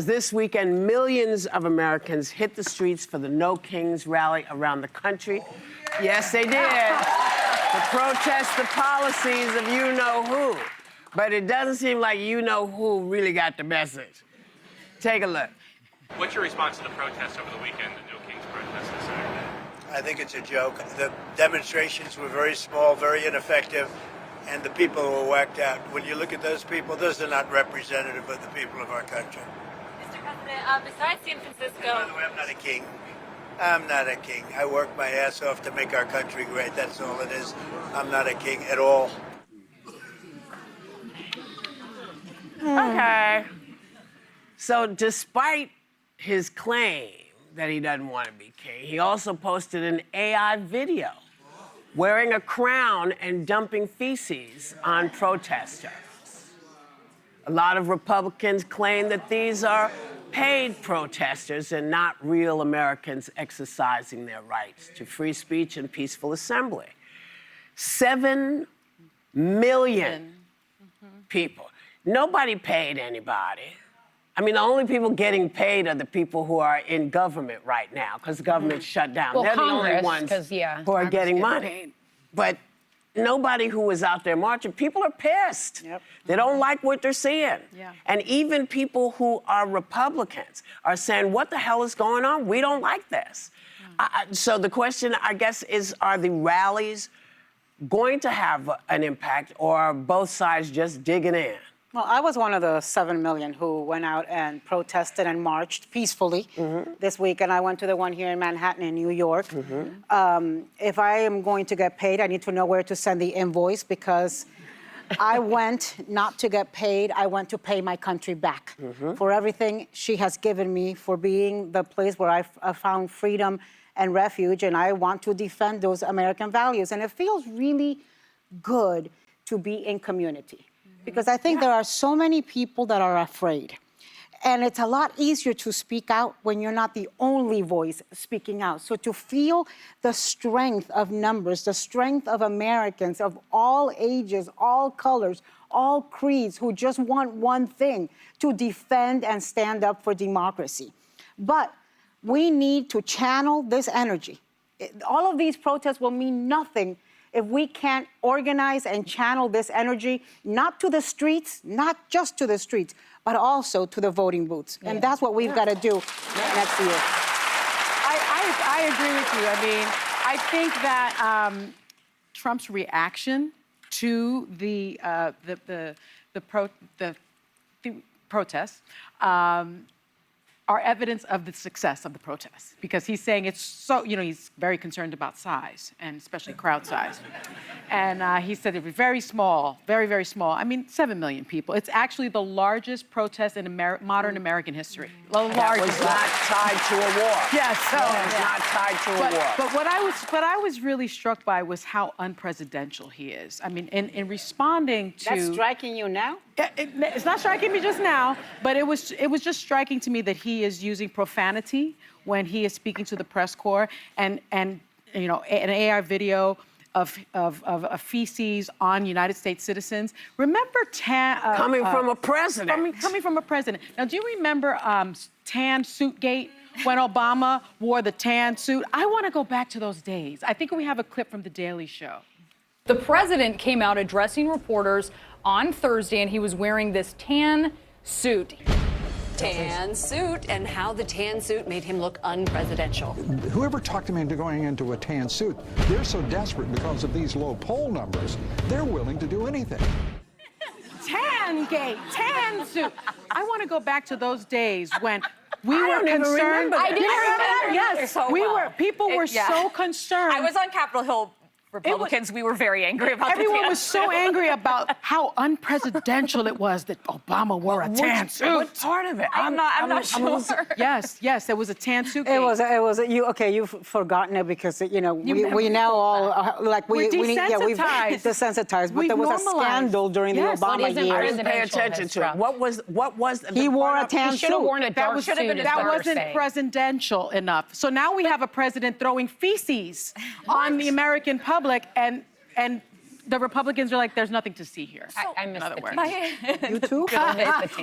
This weekend, millions of Americans hit the streets for the No Kings rally around the country. Yes, they did. To protest the policies of you-know-who. But it doesn't seem like you-know-who really got the message. Take a look. What's your response to the protest over the weekend, the No Kings protest this Saturday? I think it's a joke. The demonstrations were very small, very ineffective, and the people were whacked out. When you look at those people, those are not representative of the people of our country. Mr. President, besides San Francisco... By the way, I'm not a king. I'm not a king. I work my ass off to make our country great. That's all it is. I'm not a king at all. Okay. So despite his claim that he doesn't want to be king, he also posted an AI video wearing a crown and dumping feces on protesters. A lot of Republicans claim that these are paid protesters and not real Americans exercising their rights to free speech and peaceful assembly. 7 million people. Nobody paid anybody. I mean, the only people getting paid are the people who are in government right now, because the government's shut down. Well, they're Congress, the only ones who are Congress getting gets money. paid. But nobody who was out there marching, people are pissed. Yep. They don't like what they're seeing. Yeah. And even people who are Republicans are saying, what the hell is going on? We don't like this. So the question, I guess, is, are the rallies going to have an impact, or are both sides just digging in? Well, I was one of the 7 million who went out and protested and marched peacefully this week, and I went to the one here in Manhattan in New York. If I am going to get paid, I need to know where to send the invoice, because I went not to get paid, I went to pay my country back for everything she has given me, for being the place where I found freedom and refuge, and I want to defend those American values. And it feels really good to be in community. Because I think there are so many people that are afraid. And it's a lot easier to speak out when you're not the only voice speaking out. So to feel the strength of numbers, the strength of Americans of all ages, all colors, all creeds, who just want one thing, to defend and stand up for democracy. But we need to channel this energy. All of these protests will mean nothing if we can't organize and channel this energy, not to the streets, not just to the streets, but also to the voting booths. And that's what we've got to do next year. I agree with you. I mean, I think that Trump's reaction to the protests are evidence of the success of the protests, because he's saying it's so, he's very concerned about size, and especially crowd size. And he said it was very small, very, very small. I mean, 7 million people. It's actually the largest protest in modern American history. The largest. That was not tied to a war. Yes. So, that was not tied to a war. But what I was really struck by was how unpresidential he is. I mean, in responding to... That's striking you now? It's not striking me just now, but it was just striking to me that he is using profanity when he is speaking to the press corps, and an AI video of feces on United States citizens. Remember coming from a president. Coming from a president. Now, do you remember tan suit gate, when Obama wore the tan suit? I want to go back to those days. I think we have a clip from The Daily Show. The president came out addressing reporters on Thursday, and he was wearing this tan suit. Tan suit, and how the tan suit made him look unpresidential. Whoever talked him into going into a tan suit, they're so desperate because of these low poll numbers, they're willing to do anything. Tan gate, tan suit. I want to go back to those days when we were concerned. I didn't remember that. Yes, so people were so concerned. I was on Capitol Hill. Republicans, we were very angry about this. Everyone was so angry about how unpresidential it was that Obama wore a tan suit. What part of it? I'm not sure. Yes, there was a tan suit. You've forgotten it because we now all we're desensitized. we've desensitized. But there was a scandal during the Obama years. I didn't pay attention to it. What was he wore a tan suit? He should have worn a dark suit. That wasn't presidential enough. So now we have a president throwing feces on the American public and the Republicans are like, there's nothing to see here. I missed the words. You too?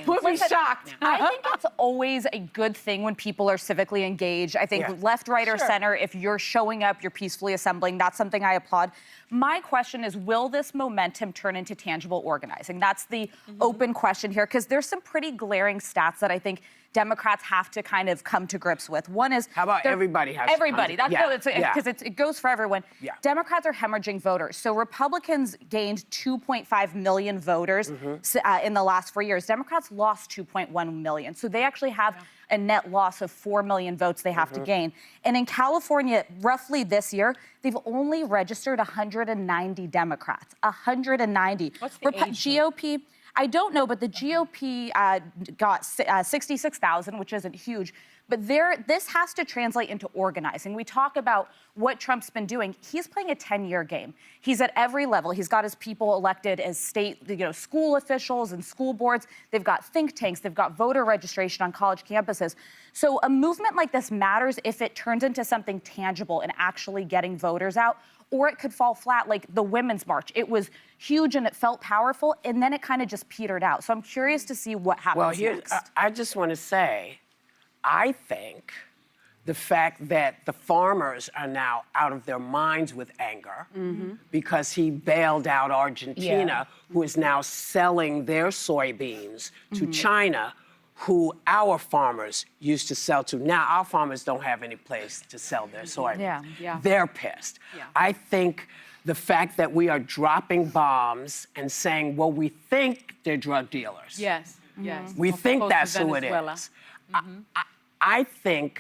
We'll be shocked. I think it's always a good thing when people are civically engaged. I think left, right, or center, if you're showing up, you're peacefully assembling, that's something I applaud. My question is, will this momentum turn into tangible organizing? That's the open question here, because there's some pretty glaring stats that I think Democrats have to kind of come to grips with. One is... How about everybody has Everybody. to That's because it goes for everyone. Yeah. Democrats are hemorrhaging voters. So Republicans gained 2.5 million voters in the last 4 years. Democrats lost 2.1 million. So they actually have a net loss of 4 million votes they have to gain. And in California, roughly this year, they've only registered 190 Democrats. 190. What's the age GOP... I don't know, but the GOP got 66,000, which isn't huge. But this has to translate into organizing. We talk about what Trump's been doing. He's playing a 10-year game. He's at every level. He's got his people elected as state, school officials and school boards. They've got think tanks. They've got voter registration on college campuses. So a movement like this matters if it turns into something tangible and actually getting voters out, or it could fall flat like the Women's March. It was huge and it felt powerful, and then it kind of just petered out. So I'm curious to see what happens next. I just want to say, I think the fact that the farmers are now out of their minds with anger because he bailed out Argentina, who is now selling their soybeans to China, who our farmers used to sell to. Now our farmers don't have any place to sell their soybeans. They're pissed. I think the fact that we are dropping bombs and saying, well, we think they're drug dealers. Yes. We think that's who it is. I think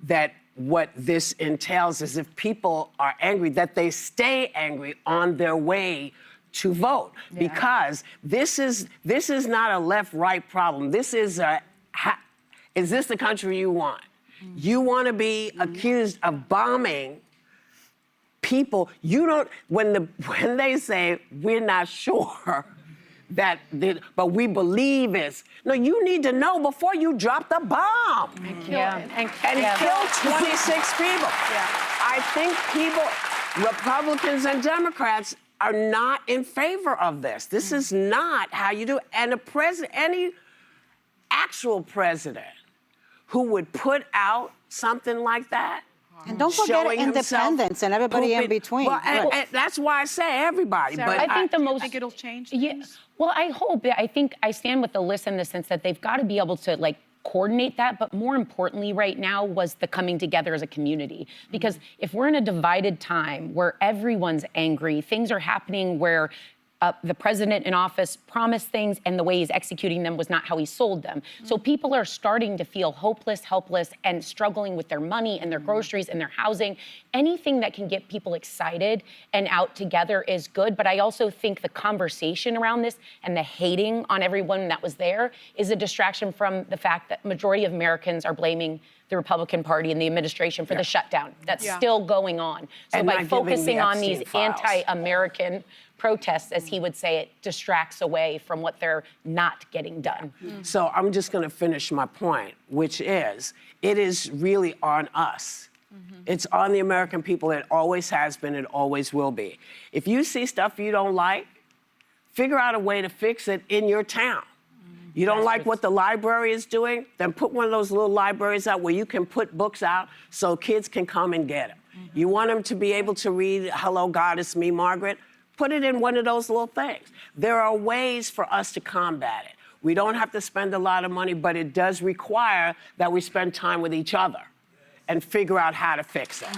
that what this entails is if people are angry, that they stay angry on their way to vote, because this is not a left-right problem. This is is this the country you want? You want to be accused of bombing people. You don't, when they say we're not sure but we believe it's, no, you need to know before you drop the bomb. And kill 26 people. I think Republicans and Democrats are not in favor of this. This is not how you do it. And any actual president who would put out something like that, and don't forget independents and everybody in between. Well, and that's why I say everybody. Sarah, but I think it'll change. Yeah. Well, I hope. I think I stand with Alyssa in the sense that they've got to be able to coordinate that, but more importantly right now was the coming together as a community. Because if we're in a divided time where everyone's angry, things are happening where the president in office promised things and the way he's executing them was not how he sold them. So people are starting to feel hopeless, helpless, and struggling with their money and their groceries and their housing. Anything that can get people excited and out together is good. But I also think the conversation around this and the hating on everyone that was there is a distraction from the fact that majority of Americans are blaming the Republican Party and the administration for the shutdown that's still going on. So and by focusing on these files. anti-American protests, as he would say, it distracts away from what they're not getting done. So I'm just going to finish my point, which is, it is really on us. It's on the American people. It always has been. It always will be. If you see stuff you don't like, figure out a way to fix it in your town. You don't like what the library is doing? Then put one of those little libraries out where you can put books out so kids can come and get them. You want them to be able to read Hello, God, It's Me, Margaret? Put it in one of those little things. There are ways for us to combat it. We don't have to spend a lot of money, but it does require that we spend time with each other and figure out how to fix it.